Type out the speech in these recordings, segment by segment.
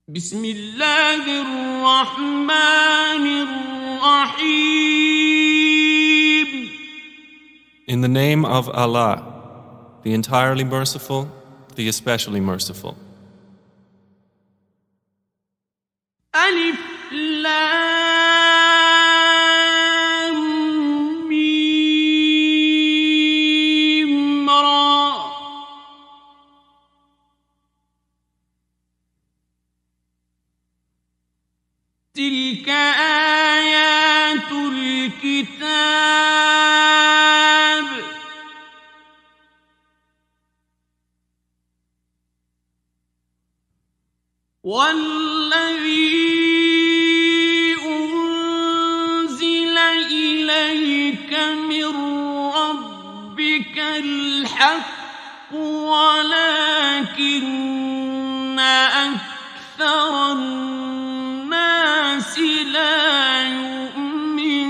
بسم الله الرحمن الرحيم. In the name of Allah, the entirely merciful, the especially merciful. ألف لام ميم را. تلك آيات الكتاب والذي أنزل إليك من ربك الحق ولكن أكثر الناس لا يؤمنون.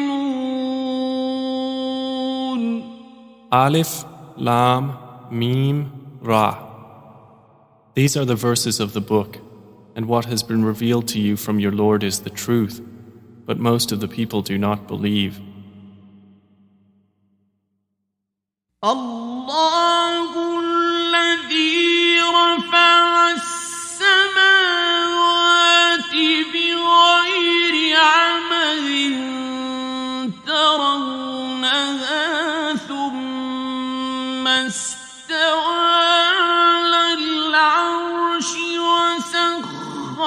Alif, Lam, Mim, Ra. These are the verses of the book, and what has been revealed to you from your Lord is the truth, but most of the people do not believe. الله الذي رفع السماوات بغير عمد ترونها ثم استوى على العرش وسخر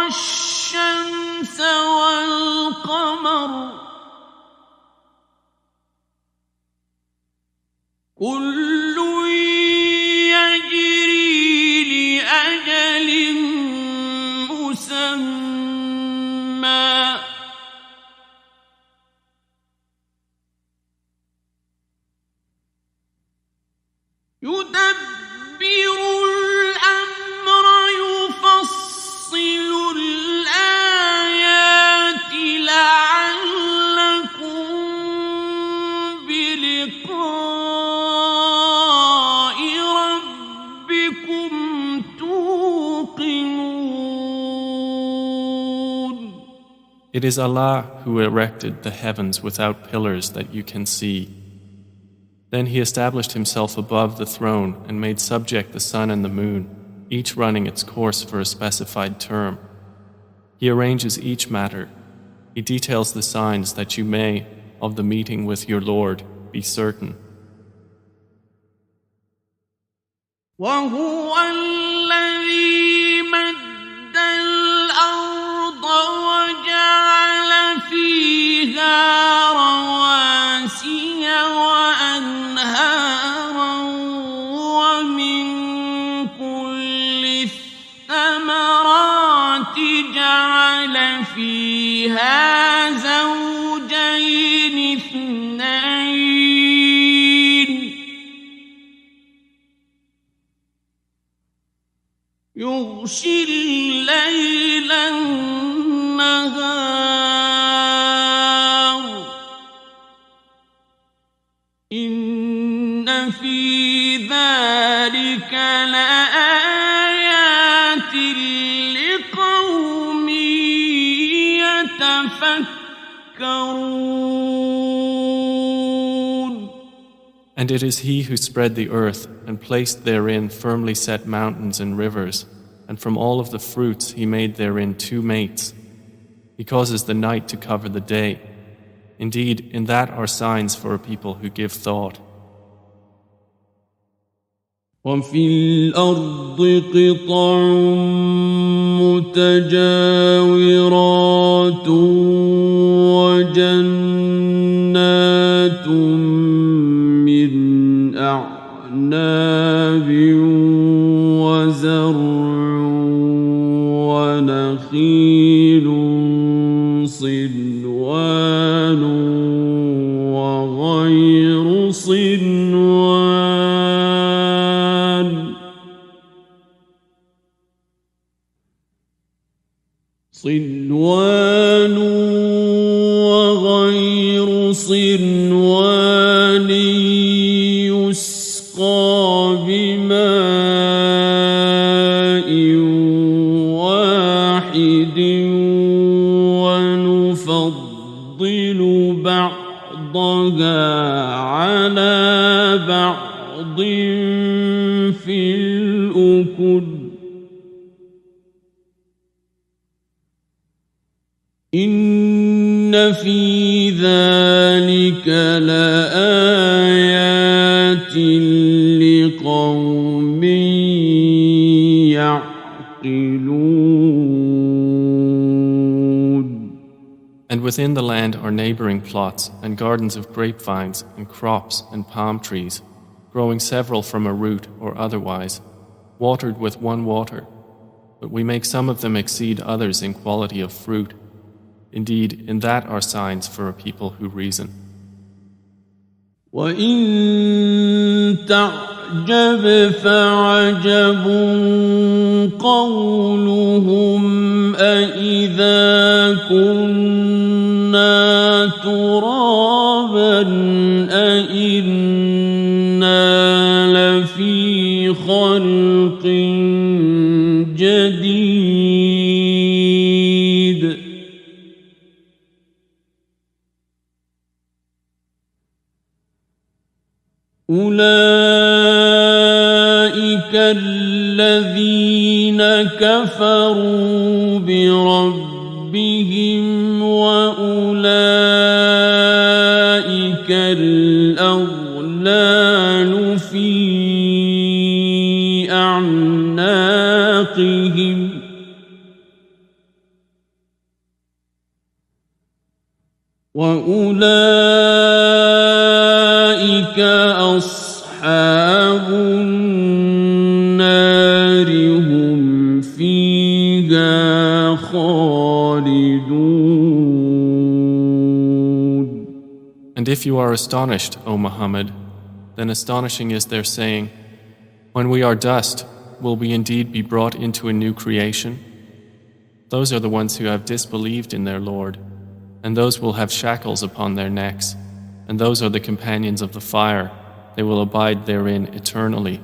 الشمس والقمر كل يجري لأجل مسمى يدبر الأمر يفصل الآيات لعلكم بلقاء ربكم توقنون. It is Allah who erected the heavens without pillars that you can see. Then He established Himself above the throne and made subject the sun and the moon, each running its course for a specified term. He arranges each matter. He details the signs that you may, of the meeting with your Lord, be certain. وهو الذي مد الأرض وجعل فيها رواسي وأنهارا ومن كل الثمرات جعل فيها زوجين اثنين يغشي الليل النهار إن في ذلك لآيات لقوم يتفكرون. And it is He who spread the earth and placed therein firmly set mountains and rivers, and from all of the fruits He made therein two mates. He causes the night to cover the day. Indeed, in that are signs for a people who give thought. وفي الأرض قطع متجاورات وجنات من أعناب وزرع ونخيل صنوان وغير صنوان وغير صنوان يسقى بماء واحد ونفضل بعضها على بعض في الأكل إن في ذلك لآيات لقوم يعقلون. And within the land are neighboring plots and gardens of grapevines and crops and palm trees, growing several from a root or otherwise, watered with one water, but we make some of them exceed others in quality of fruit. Indeed, in that are signs for a people who reason. وَإِن تَعْجَبْ فَعَجَبٌ قَوْلُهُمْ أَإِذَا كُنَّا تُرَابًا أَإِنَّا لَفِي خَلْقٍ جَدِيدٍ أولئك الذين كفروا بربهم وأولئك الأغلال في أعناقهم وأولئك أصحاب النار هم فيها خالدون. And if you are astonished, O Muhammad, then astonishing is their saying, when we are dust, will we indeed be brought into a new creation? Those are the ones who have disbelieved in their Lord, and those will have shackles upon their necks, and those are the companions of the fire. They will abide therein eternally.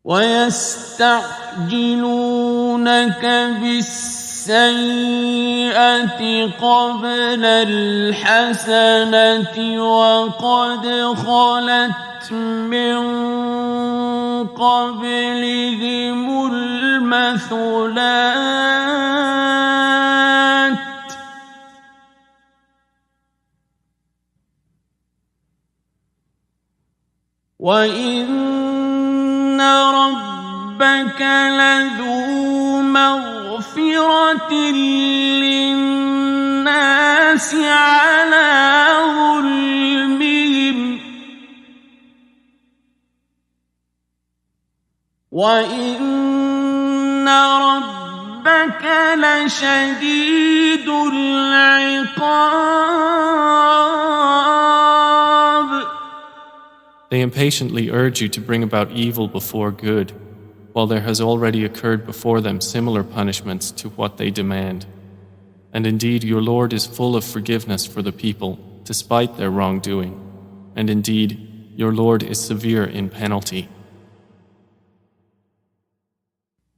وَيَسْتَعْجِلُونَكَ بِالسَّيِّئَةِ قَبْلَ الْحَسَنَةِ وَقَدْ خَلَتْ مِن قَبْلِهِمُ الْمَثُلَاتُ وَإِنَّ رَبَّكَ لَذُو مَغْفِرَةٍ لِلنَّاسِ عَلَى ظُلْمِهِمْ وَإِنَّ رَبَّكَ لَشَدِيدُ الْعِقَابِ. They impatiently urge you to bring about evil before good, while there has already occurred before them similar punishments to what they demand. And indeed your Lord is full of forgiveness for the people, despite their wrongdoing. And indeed, your Lord is severe in penalty.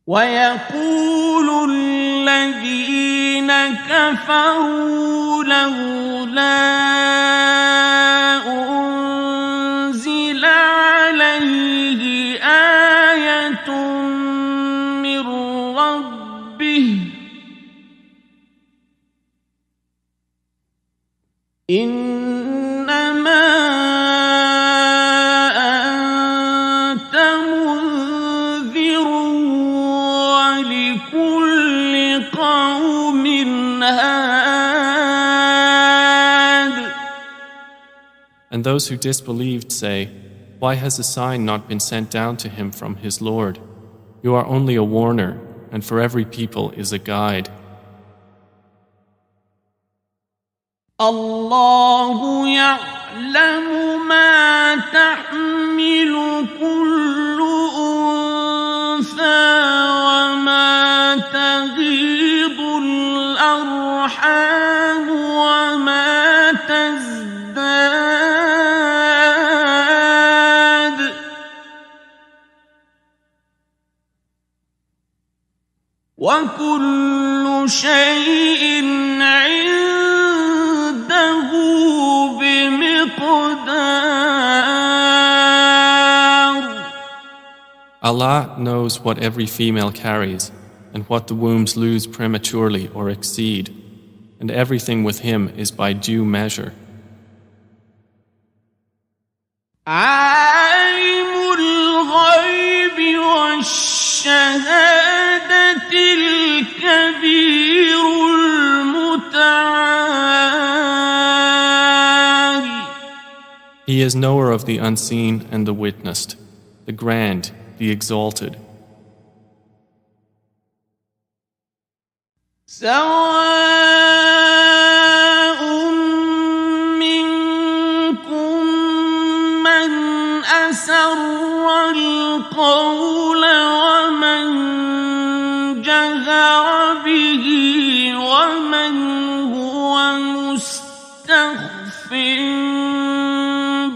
وَيَقُولُ الَّذِينَ كَفَرُوا لَوْلَا أُنزِلَ عَلَيْهِ آيَةٌ مِّن رَّبِّهِ إِنَّمَا أَنتَ مُنذِرٌ وَلِكُلِّ قَوْمٍ هَادٍ. And those who disbelieved say, why has a sign not been sent down to him from his Lord? You are only a warner, and for every people is a guide. الله يعلم ما تحمل كل أنثى وما تغيض الأرحام وما تزداد وكل شيء عنده بمقدار. Allah knows what every female carries and what the wombs lose prematurely or exceed, and everything with Him is by due measure. عالم الغيب والشهادة الكبير المتعال. He is knower of the unseen and the witnessed, the grand, the exalted. سواء منكم من أسر القول ومن جهر به ومن هو مستخف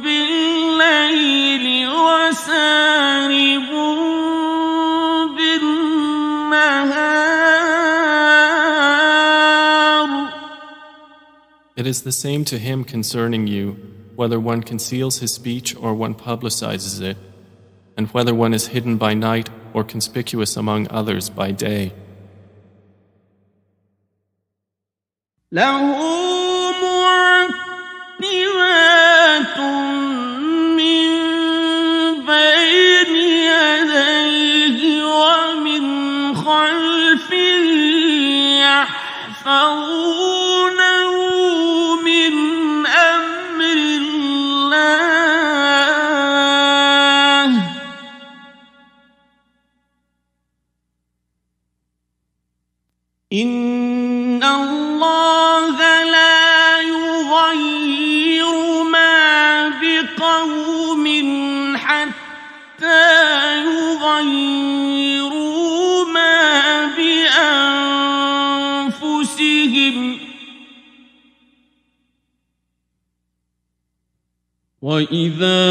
بالليل وسارب بالنهار. It is the same to him concerning you, whether one conceals his speech or one publicizes it, and whether one is hidden by night or conspicuous among others by day. له معقبات من بين يديه ومن خلفه يحفظونه من أمر الله. إن الله لا يغير ما بقوم حتى يغيروا ما بأنفسهم. وإذا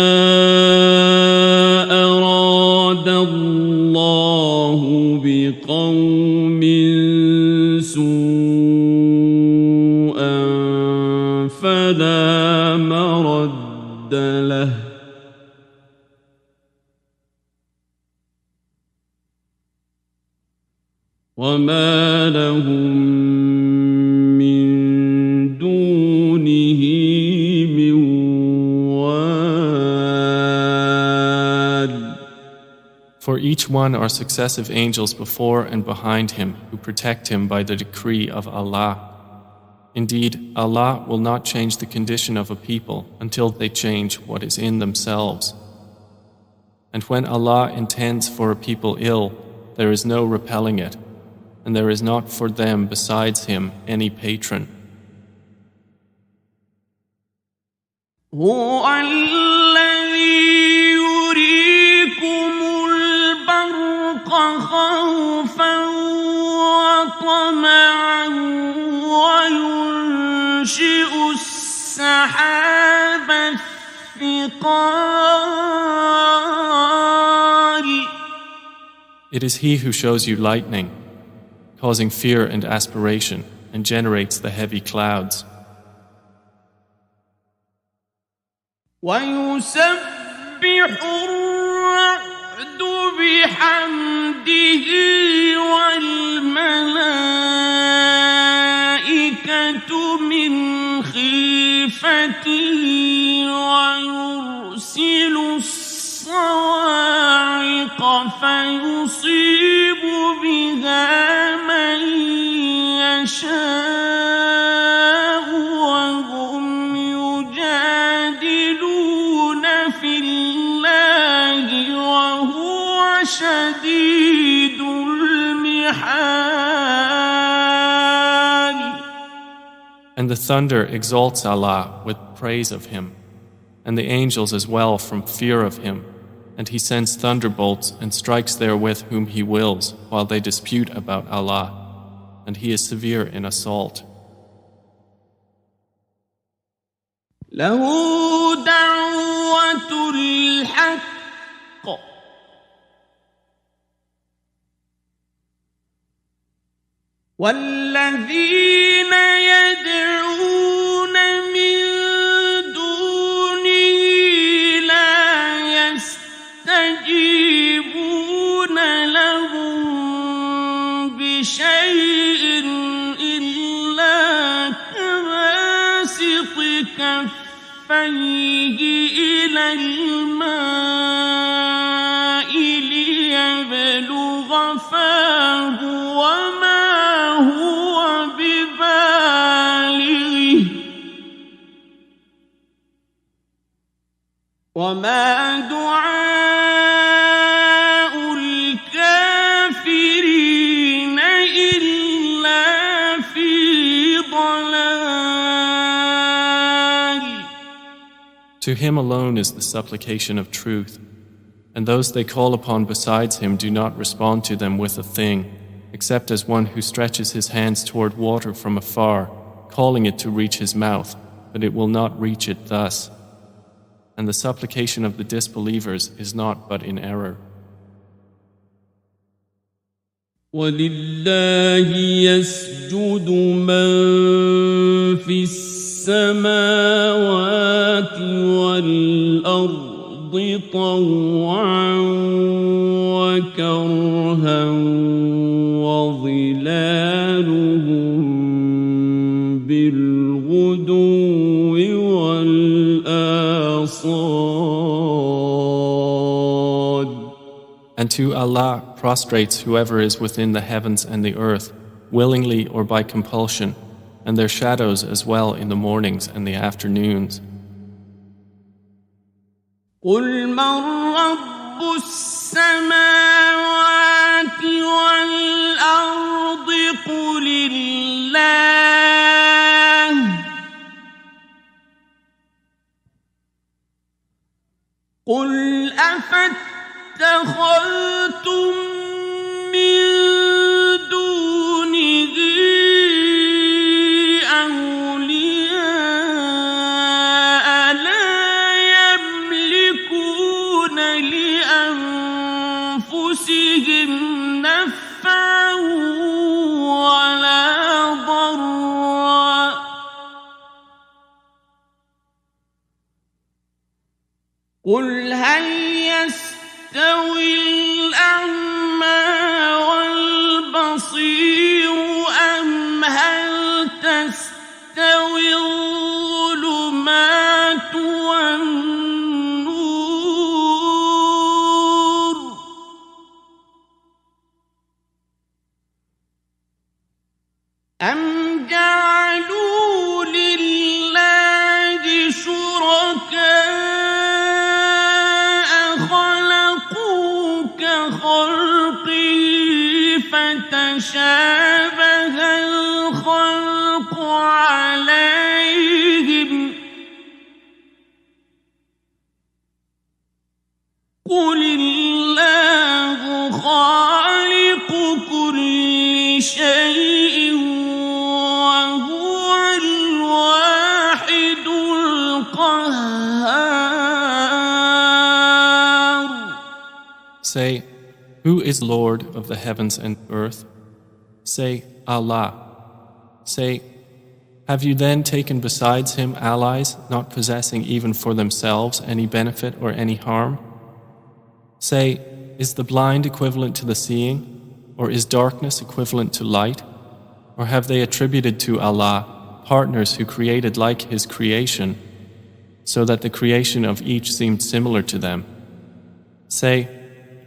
أراد الله بقوم سوءا فلا مرد له وما لهم من دونه من وال. For each one are successive angels before and behind him who protect him by the decree of Allah. Indeed, Allah will not change the condition of a people until they change what is in themselves. And when Allah intends for a people ill, there is no repelling it, and there is not for them besides Him any patron. هو الذي يريكم البرق خوفا وطمعا وينشئ السحاب الثقال. It is He who shows you lightning, causing fear and aspiration, and generates the heavy clouds. ويسبح الرعد بحمده والملائكة من خيفته ويرسل الصواعق فيصيب بها من يشاء وهم يجادلون في الله وهو شديد المحال. And the thunder exalts Allah with praise of Him, and the angels as well from fear of Him, and He sends thunderbolts and strikes therewith whom He wills while they dispute about Allah, and He is severe in assault. له دعوة الحق. والذين يدعون من دونه لا يستجيبون لهم بشيء إلا كباسط كفيه إلى الماء ليبلغ فاه وما دعاء الكافرين إلا في ضلال. To him alone is the supplication of truth, and those they call upon besides him do not respond to them with a thing, except as one who stretches his hands toward water from afar, calling it to reach his mouth, but it will not reach it thus. And the supplication of the disbelievers is not but in error. وَلِلَّهِ يَسْجُدُ مَن فِي السَّمَاوَاتِ وَالْأَرْضِ طَوْعًا وَكَرْهًا وَظِلَالُهُم بِالْغُدُوِّ وَالْآصَالِ. And to Allah prostrates whoever is within the heavens and the earth, willingly or by compulsion, and their shadows as well in the mornings and the afternoons. قُلْ مَنْ رَبُّ السَّمَاوَاتِ وَالْأَرْضِ قُلِ اللَّهُ قُلْ أَفَاتَّخَذْتُم مِّن دُونِهِ أَوْلِيَاءَ لَا يَمْلِكُونَ لِأَنفُسِهِمْ نَفْعًا وَلَا ضَرًّا قُلْ هَلْ يَسْتَوِي الْأَعْمَى وَالْبَصِيرُ أَمْ هَلْ تَسْتَوِي الظُّلُمَاتُ وَالنُّورُ أَمْ جَعَلُوا لِلَّهِ شُرَكَاءَ خَلَقُوا كَخَلْقِهِ فَتَشَابَهَ الْخَلْقُ عَلَيْهِمْ قُلِ اللَّهُ خَالِقُ كُلِّ شَيْءٍ وَهُوَ الْوَاحِدُ الْقَهَّارُ. Say, who is Lord of the heavens and earth? Say, Allah. Say, have you then taken besides him allies, not possessing even for themselves any benefit or any harm? Say, is the blind equivalent to the seeing? Or is darkness equivalent to light? Or have they attributed to Allah partners who created like his creation, so that the creation of each seemed similar to them? Say,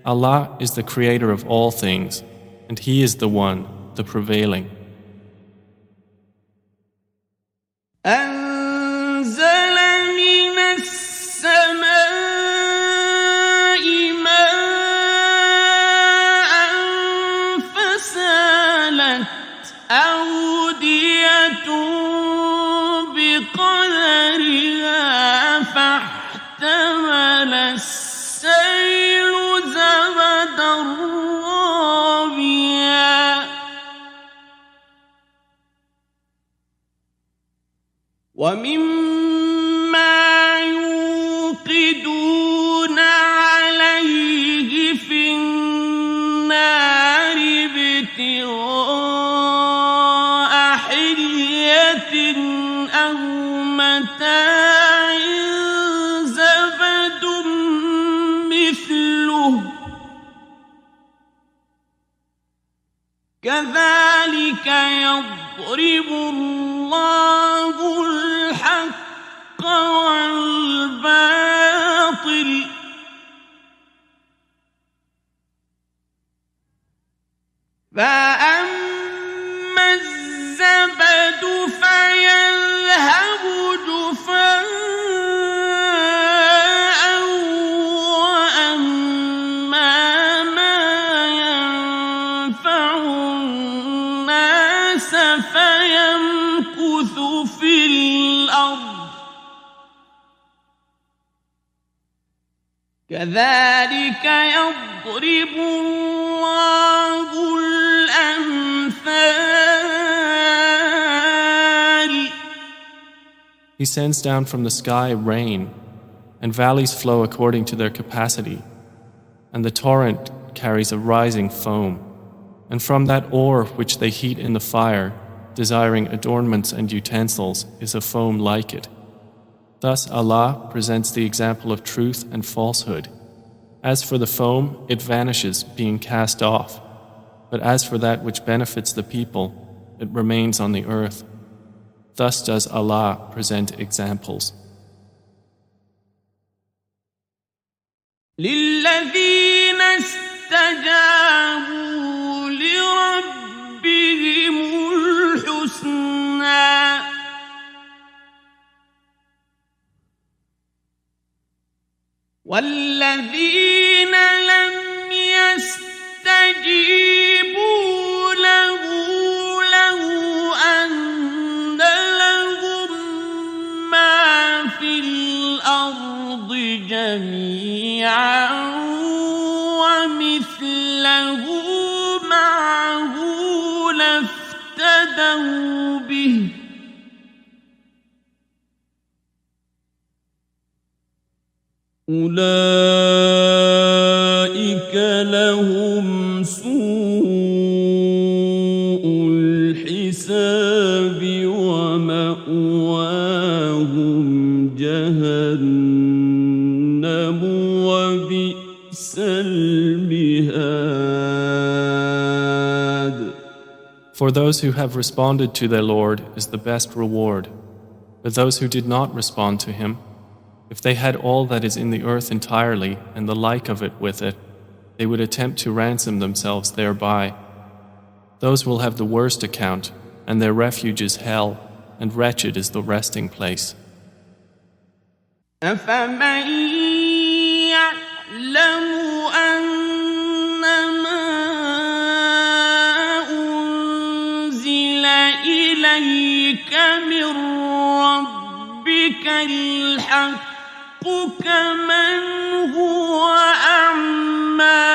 Allah is the creator of all things, and he is the one, the prevailing. أنزل من السماء ماء فسالت أودية بقدرها فاحتمل السيل زبدا رابيا ومما يوقدون عليه في النار ابتغاء متاع زبد مثله كذلك يضرب الله الحق والباطل فأما الزبد فيذهب جفاء وأما ما ينفع الناس فيمكث في الأرض كذلك يضرب الله الأمثال. He sends down from the sky rain, and valleys flow according to their capacity, and the torrent carries a rising foam, and from that ore which they heat in the fire, desiring adornments and utensils, is a foam like it. Thus Allah presents the example of truth and falsehood. As for the foam, it vanishes, being cast off. But as for that which benefits the people, it remains on the earth. Thus does Allah present examples. للذين استجابوا لربهم الحسنى والذين لم يستجيبوا له لو أن لهم ما في الأرض جميعا ومثله معه لافتدوا به أولئك لهم سوء الحساب ومأواهم جهنم وبئس المهاد. For those who have responded to their Lord is the best reward, but those who did not respond to Him, if they had all that is in the earth entirely and the like of it with it, they would attempt to ransom themselves thereby. Those will have the worst account, and their refuge is hell, and wretched is the resting place. أفمن يعلم أنما أنزل إليك من ربك الحق كمن هو أعمى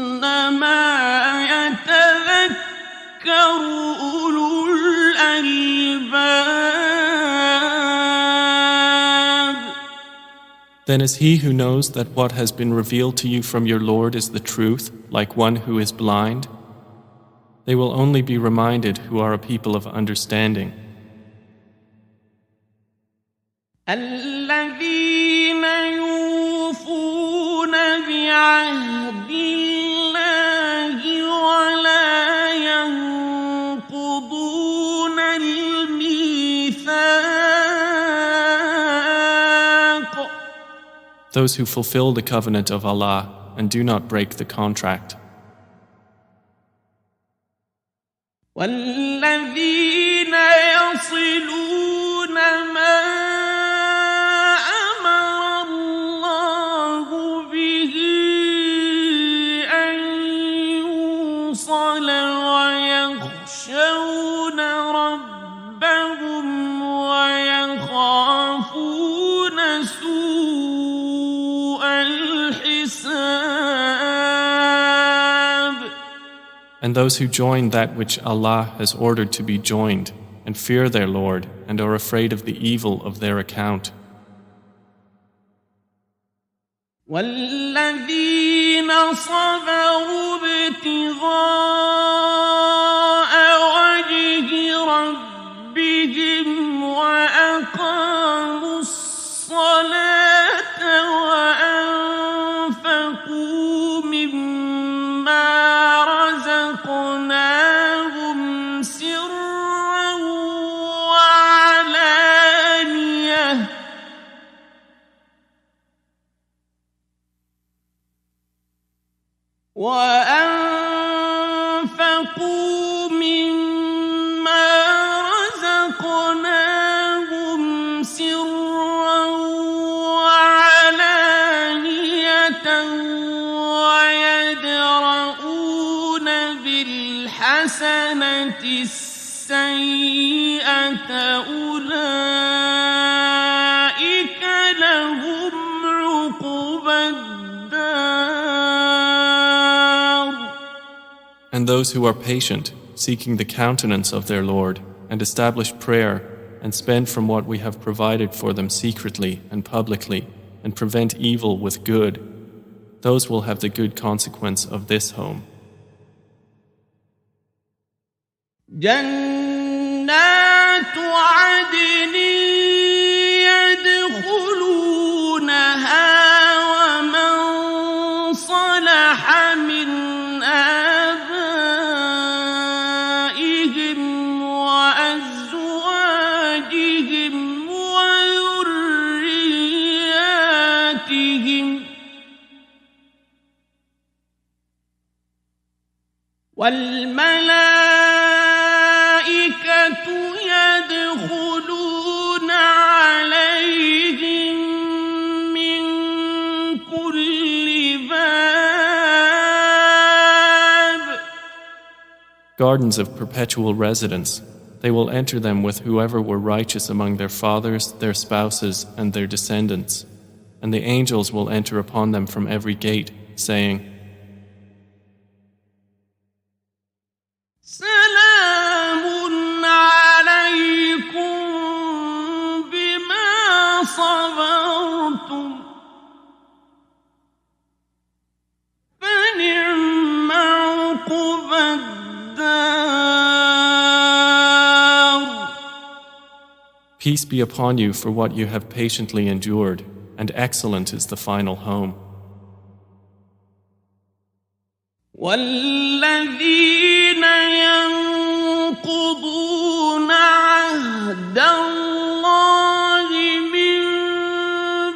إنما يتذكر أولو الألباب. Then is he who knows that what has been revealed to you from your Lord is the truth, like one who is blind? They will only be reminded who are a people of understanding. الذين يوفون بعهد الله ولا ينقضون الميثاق. Those who fulfill the covenant of Allah and do not break the contract. والذين يصلون ما أمر الله به أن يوصل ويخشون ربهم ويخافون سوء الحساب. And those who join that which Allah has ordered to be joined, and fear their Lord, and are afraid of the evil of their account. والذين صبروا ابتغاء وأنفقوا مما رزقناهم سرا وعلانية ويدرؤون بالحسنة السيئة أولئك لهم عقبى الدار. And those who are patient, seeking the countenance of their Lord, and establish prayer, and spend from what we have provided for them secretly and publicly, and prevent evil with good, those will have the good consequence of this home. جنات عدن يدخلونها ومن صلح من آبائهم وأزواجهم وذرياتهم والملائكة يدخلون عليهم من كل باب. Gardens of perpetual residence, they will enter them with whoever were righteous among their fathers, their spouses, and their descendants. And the angels will enter upon them from every gate, saying, سلام عليكم بما صبرتم فنعم عقبى الدار. Peace be upon you for what you have patiently endured, and excellent is the final home. والذين ينقضون عهد الله من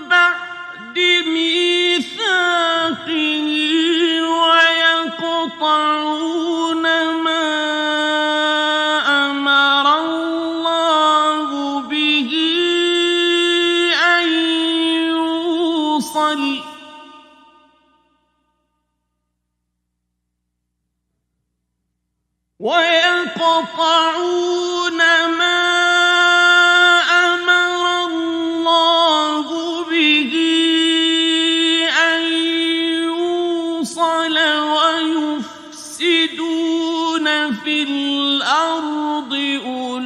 بعد ميثاقه ويقطعون ما أمر الله به أن يوصل ويقطعون ما أمر الله به أن يوصل ويفسدون في الأرض أولئك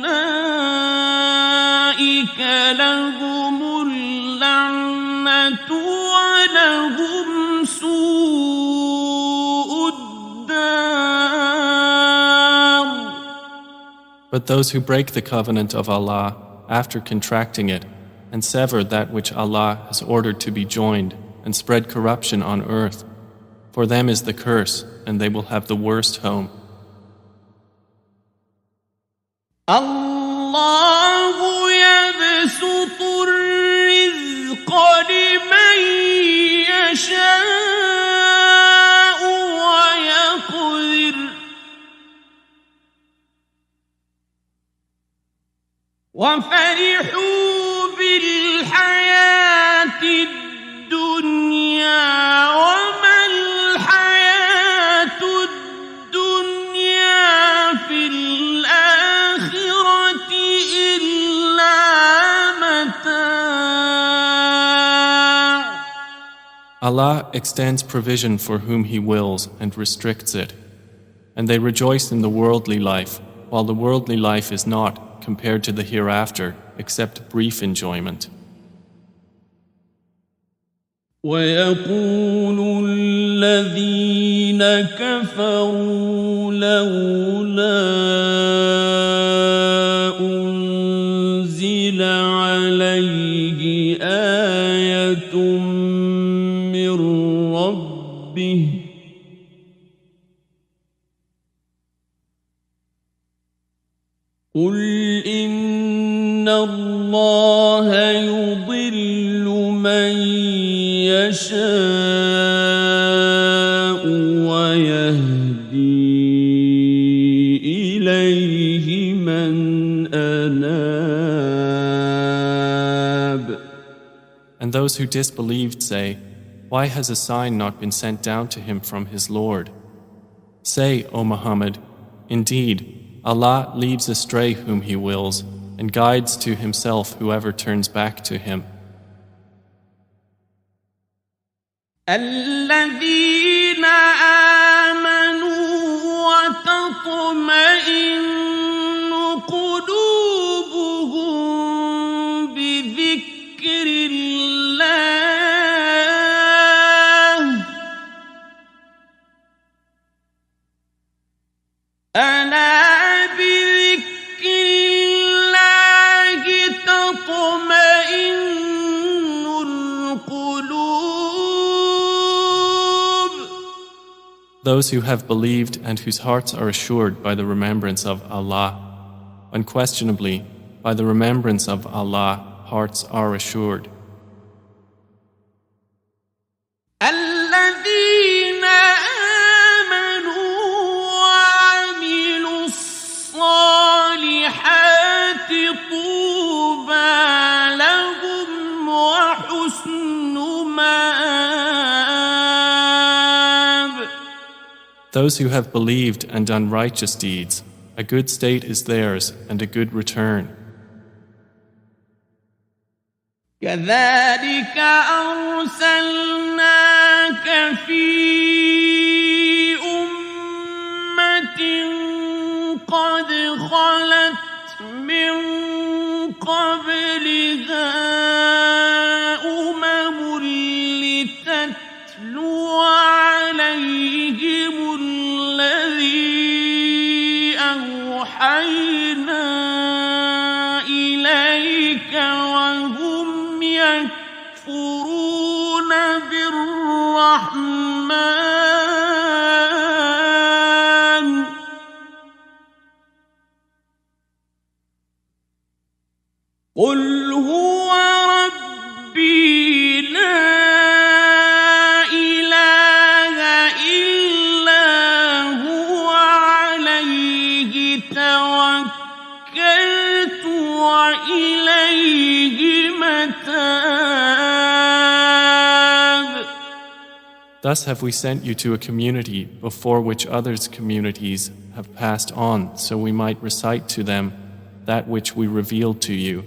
لهم اللعنة ولهم سوء الدار. But those who break the covenant of Allah after contracting it, and sever that which Allah has ordered to be joined, and spread corruption on earth, for them is the curse, and they will have the worst home. الله يبسط الرزق لمن يشاء ويقدر وفرحوا بالحياة الدنيا وما الحياة الدنيا في الآخرة إلا متاع. Allah extends provision for whom He wills and restricts it. And they rejoice in the worldly life, while the worldly life is not, compared to the hereafter, except brief enjoyment. ويقول الذين كفروا لولا أنزل عليه آية من ربه قل إن الله يضل من يشاء ويهدي إليه من أناب. And those who disbelieved say, why has a sign not been sent down to him from his Lord? Say, O Muhammad, indeed, Allah leads astray whom He wills and guides to Himself whoever turns back to Him. الذين آمنوا وتطمئن قلوبهم بذكر الله ألا بذكر الله تطمئن القلوب. Those who have believed and whose hearts are assured by the remembrance of Allah, unquestionably, by the remembrance of Allah, hearts are assured. الذين آمنوا وعملوا الصالحات طوبى لهم وحسن مآب. Those who have believed and done righteous deeds, a good state is theirs and a good return. كذلك أرسلناك في أمة قد خلت من قبلها أمم لتتلو عليهم الذي أوحينا إليك وهم يكفرون بالرحمن قل هو ربي لا إله إلا هو عليه توكلت وإليه متاب. Thus have we sent you to a community before which others' communities have passed on, so we might recite to them that which we revealed to you,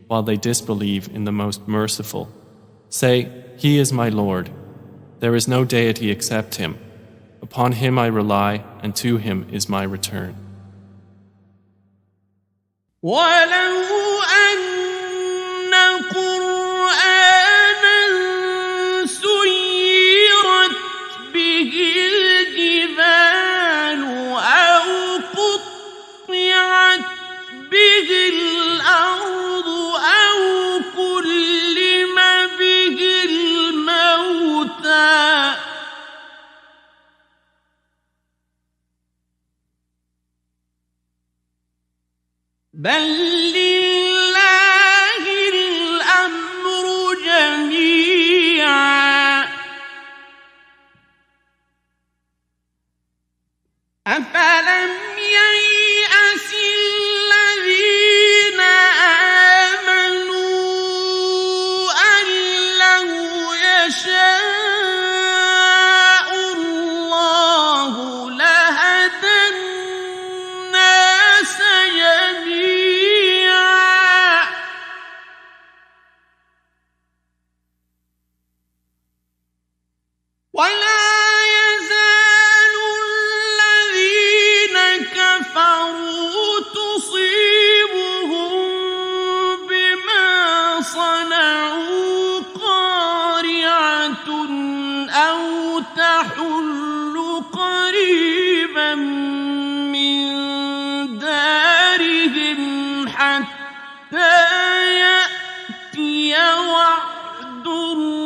while they disbelieve in the Most Merciful. Say, He is my Lord. There is no deity except Him. Upon Him I rely, and to Him is my return. ولو أن قرآنا سيرت به الجبال أو قطعت به الأرض أو كلم به الموتى بل لله الأمر جميعا أفلم ييأس الذين آمنوا أن لو يشاء الله لهدى الناس جميعا ولا يزال الذين كفروا تصيبهم بما صنعوا قارعة أو تحل قريبا من دارهم حتى يأتي وعد الله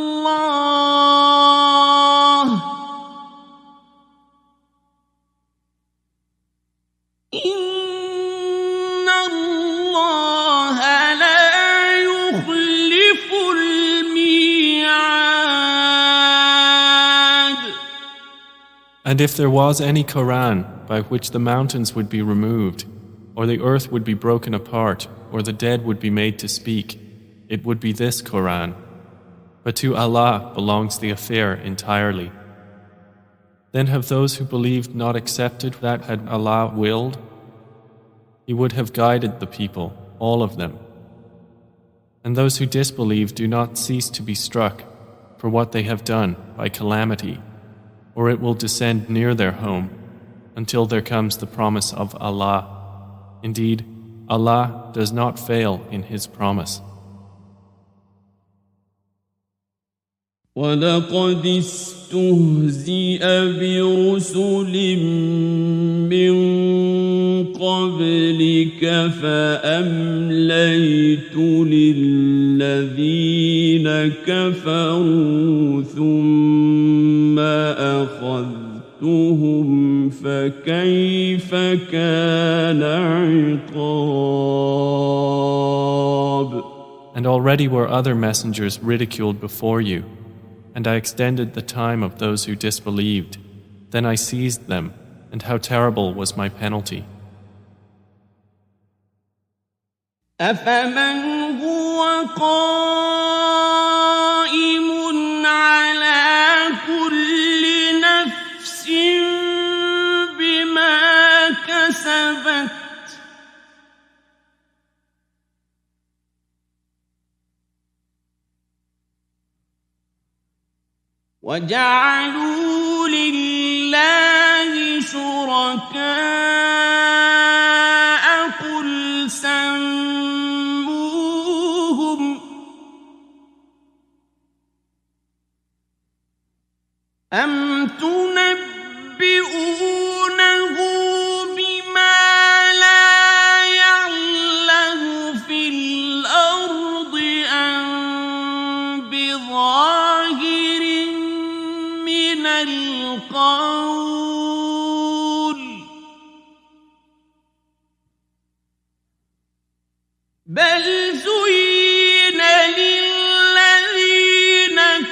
إن الله لا يخلف الميعاد. And if there was any Quran by which the mountains would be removed, or the earth would be broken apart, or the dead would be made to speak, it would be this Quran. But to Allah belongs the affair entirely. Then have those who believed not accepted that had Allah willed? He would have guided the people, all of them. And those who disbelieve do not cease to be struck for what they have done by calamity, or it will descend near their home until there comes the promise of Allah. Indeed, Allah does not fail in His promise. وَلَقَدِ اسْتُهْزِئَ بِرُسُلٍ مِّن قَبْلِكَ فَأَمْلَيْتُ لِلَّذِينَ كَفَرُوا ثُمَّ أَخَذْتُهُمْ فَكَيْفَ كَانَ عِقَابِ. And already were other messengers ridiculed before you, and I extended the time of those who disbelieved. Then I seized them, and how terrible was my penalty. أَفَمَنْ هُوَ قَائِمٌ عَلَى كُلِّ نَفْسٍ بِمَا كَسَبَتْ وَجَعَلُوا لِلَّهِ شُرَكَاءَ قُلْ سَمُّوهُمْ أَمْ تُنَبِّئُونَهُ بِمَا لَا يَعْلَمُ فِي الْأَرْضِ أَمْ بِظَاهِرٍ مِّنَ الْقَوْلِ بَلْ زُيِّنَ لِلَّذِينَ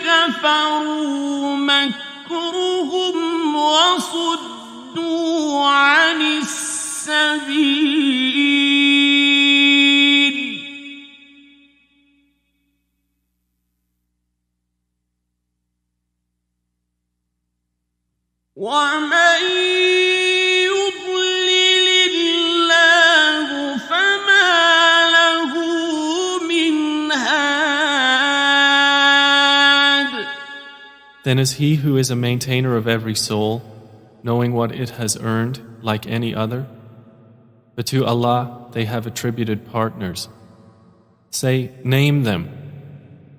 كَفَرُوا مَكْرُهُمْ وَصُدُّوا عَنِ السَّبِيلِ وَمَن يُضْلِلِ اللَّهُ فَمَا لَهُ مِنْ هَادٍ. Then is he who is a maintainer of every soul, knowing what it has earned, like any other? But to Allah they have attributed partners. Say, name them,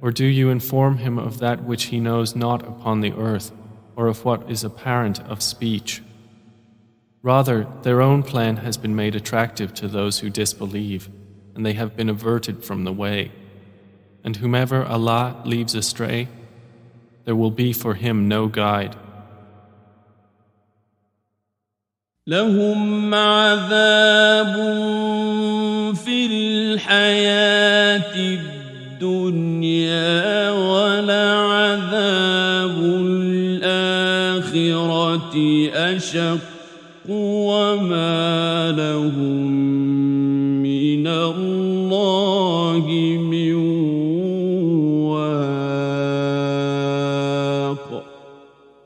or do you inform him of that which he knows not upon the earth, or of what is apparent of speech? Rather, their own plan has been made attractive to those who disbelieve, and they have been averted from the way. And whomever Allah leaves astray, there will be for him no guide. لهم عذاب في الحياة الدنيا ولعذاب الآخرة أشق وما لهم من الله من واق.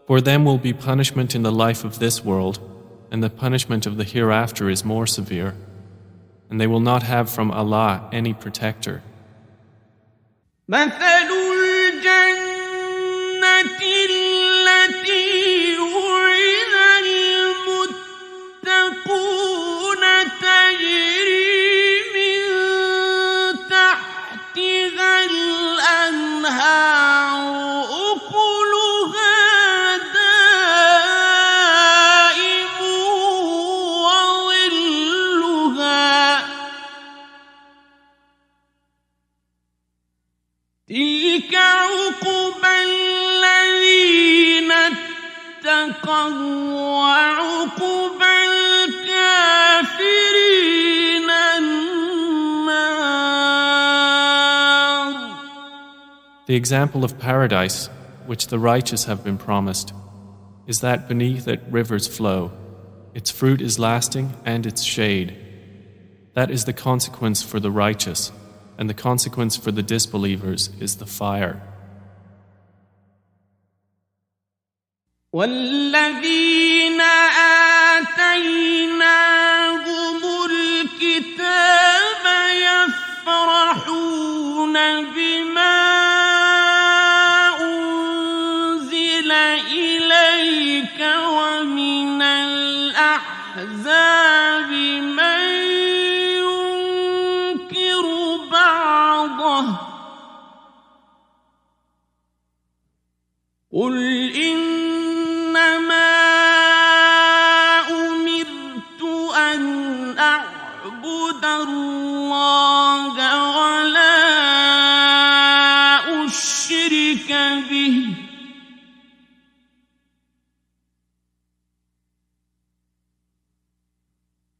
For them will be punishment in the life of this world, and the punishment of the hereafter is more severe, and they will not have from Allah any protector. مثل الجنة التي وعد المتقون تجري من تحتها الأنهار أكلها دائم وظلها تلك عقبى الذين اتقوا وعقبى الكافرين النار. The example of paradise, which the righteous have been promised, is that beneath it rivers flow. Its fruit is lasting and its shade. That is the consequence for the righteous, and the consequence for the disbelievers is the fire. والذين آتيناهم الكتاب يفرحون بما أنزل إليك ومن الأحزاب من ينكر بعضه قل إنما أمرت أن أعبد الله ولا أشرك به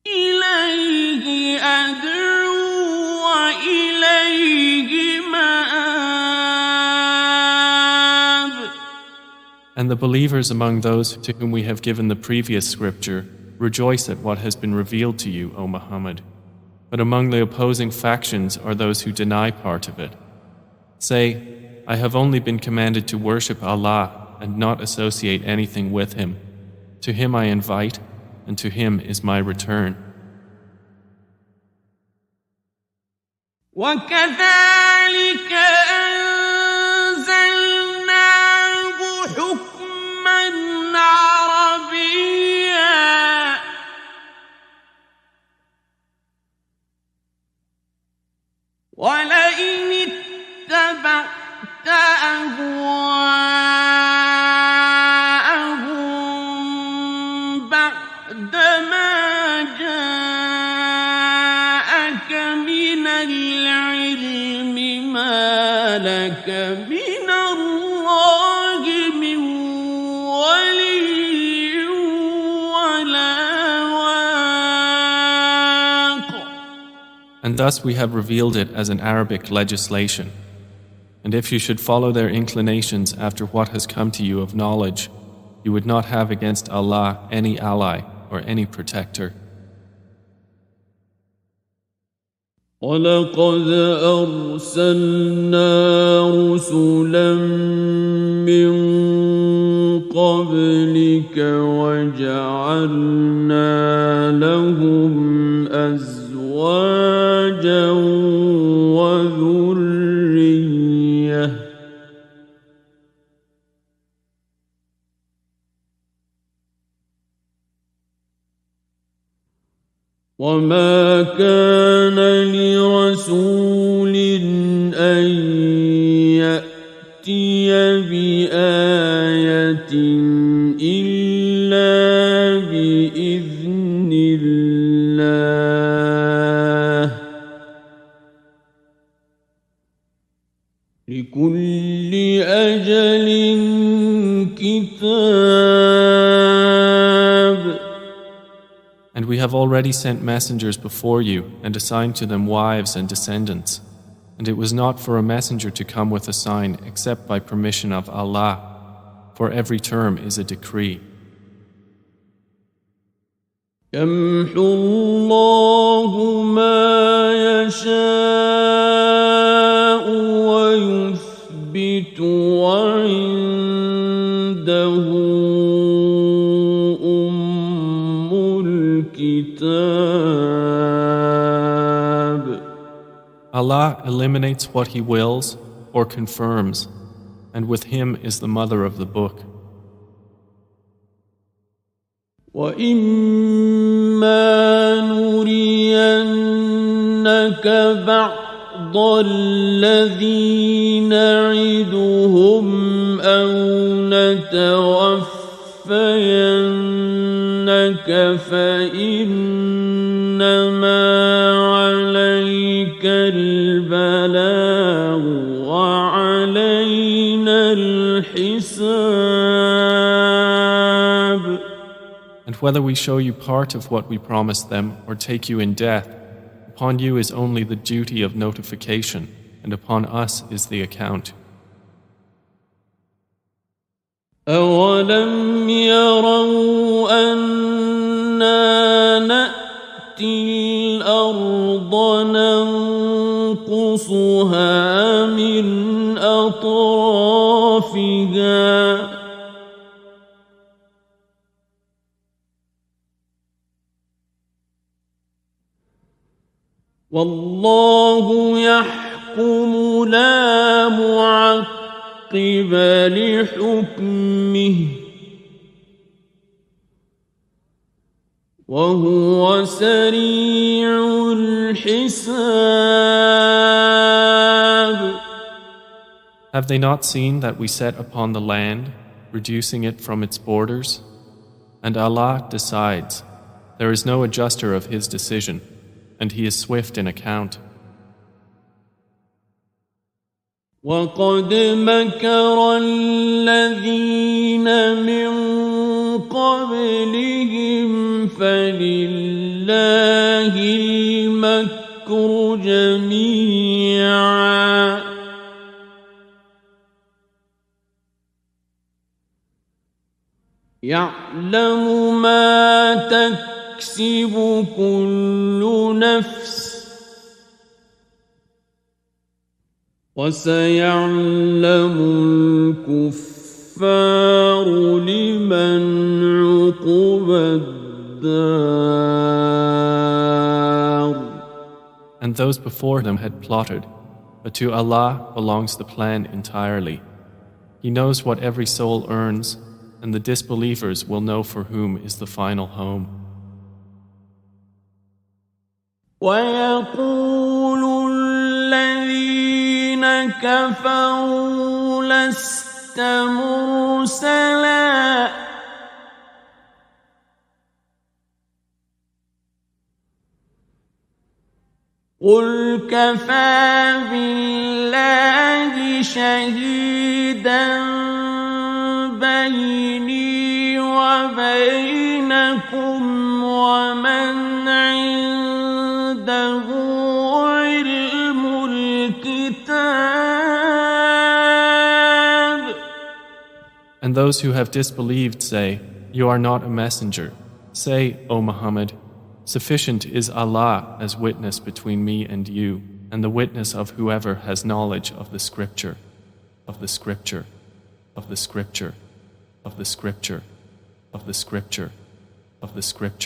إليه أدعو وإليه مآب. And the believers among those to whom we have given the previous scripture rejoice at what has been revealed to you, O Muhammad. But among the opposing factions are those who deny part of it. Say, I have only been commanded to worship Allah and not associate anything with Him. To Him I invite, and to Him is my return. وكذلك أنزلناه حكما عربيا ولئن اتبعت أهواءهم بعدما جاءك من العلم ما لك من الله من ولي ولا واق. And thus we have revealed it as an Arabic legislation. And if you should follow their inclinations after what has come to you of knowledge, you would not have against Allah any ally or any protector. وَلَقَدْ أَرْسَلْنَا رُسُلًا مِّن قَبْلِكَ وَجَعَلْنَا لَهُمْ أَزْوَاجًا وَذُرِّيَّةً وَمَا كَانَ لِرَسُولٍ أَن يَأْتِيَ بِآيَةٍ إِلَّا بِإِذْنِ اللَّهِ لِكُلِّ أَجَلٍ كِتَابٌ. And we have already sent messengers before you and assigned to them wives and descendants. And it was not for a messenger to come with a sign except by permission of Allah, for every term is a decree. يَمْحُو اللَّهُ مَا يَشَاءُ وَيُثْبِتُ وَعِندَهُ أُمُّ الْكِتَابِ. Allah eliminates what He wills or confirms, and with Him is the mother of the book. وَإِمَّا نُرِيَنَّكَ بَعْضَ الَّذِي نَعِدُهُمْ أَوْ نَتَوَفَّيَنَّكَ فَإِنَّمَا عَلَيْكَ الْبَلَاغُ وَعَلَيْنَا الْحِسَابُ. And whether we show you part of what we promised them or take you in death, upon you is only the duty of notification, and upon us is the account. أولم يروا أنا نأتي الأرض ننقصها من أطرافها والله يحكم لا معقب لحكمه وهو سريع الحساب. Have they not seen that we set upon the land, reducing it from its borders? And Allah decides. There is no adjuster of His decision, and He is swift in account. وقد مكر الذين من قبلهم فلله المكر جميعا يعلم ما تكسب كل نفس وسيعلم الكفار لمن عقبى الدار. And those before them had plotted, but to Allah belongs the plan entirely. He knows what every soul earns, and the disbelievers will know for whom is the final home. ويقول الذين كفروا لست مرسلا قل كفى بالله شهيدا بيني وبينكم ومن عنده علم الكتاب. And those who have disbelieved say, You are not a messenger. Say, O Muhammad, sufficient is Allah as witness between me and you, and the witness of whoever has knowledge of the scripture, of the scripture, of the scripture, of the scripture, of the scripture, of the scripture.